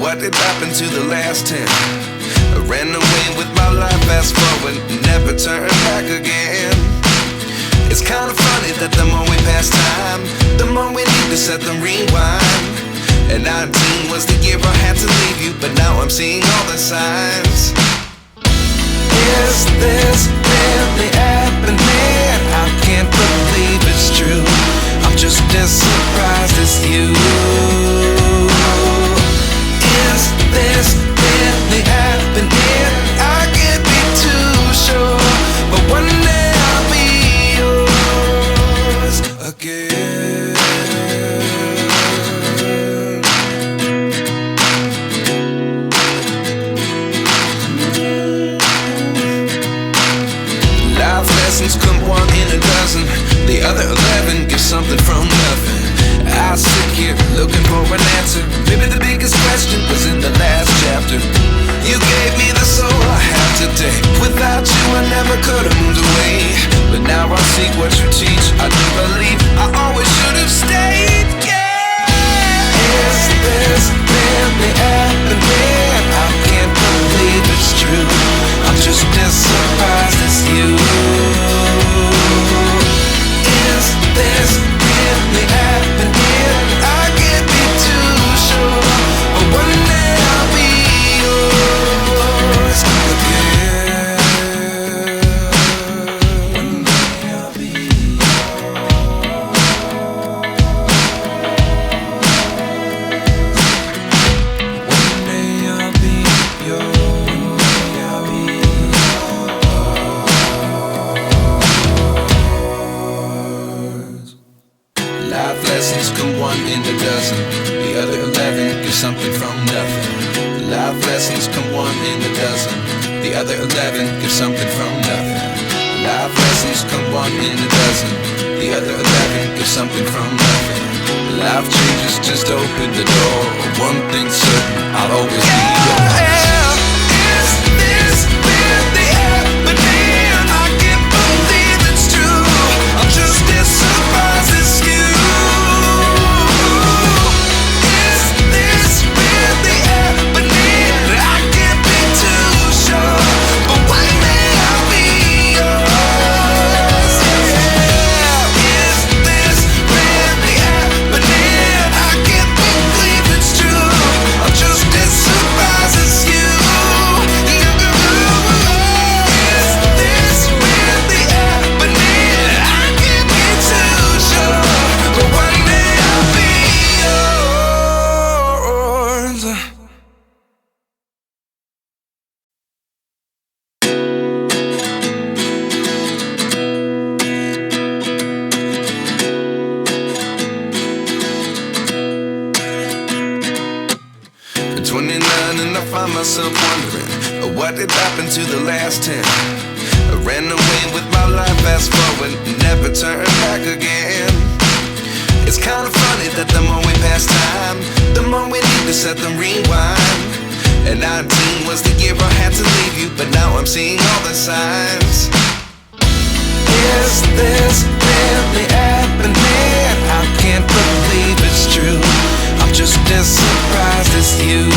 What did happen to the last 10? I ran away with my life, fast forward, never turn back again. It's kinda funny that the more we pass time, the more we need to set the rewind. And 19 was the year I had to leave you, but now I'm seeing all the signs. Is this really happening? I can't believe it's true. I'm just as surprised as you. Is this really happening? I can't be too sure, but one day I'll be yours again. Life lessons come one in a dozen. The other 11 give something from nothing. I sit here looking for an answer. Maybe the biggest question was in the last chapter. You gave me the soul I have today. Without you I never could have moved away. But now I see what you teach. I do believe I always should have stayed. Yeah. Is this really happening? I can't believe it's true. I'm just as surprised as you. Is this really happening? I can't be too sure, but one day I'll be yours again. One day I'll be yours. One day I'll be yours. I'll be yours. Life lessons come one in a dozen. The other 11 give something from nothing. Life lessons come one in a dozen. The other 11 give something from nothing. Life lessons come one in a dozen. The other 11 give something from nothing. Life changes just open the door. One thing's certain, I'll always be yours. Is this really happening? I can't believe it's true. I'm just as surprised as you. Myself wondering what did happen to the last 10. I ran away with my life, fast forward, never turn back again. It's kinda funny that the more we pass time, the more we need to set the rewind. And 19 was the year I had to leave you, but now I'm seeing all the signs. Is this really happening? I can't believe it's true. I'm just as surprised as you.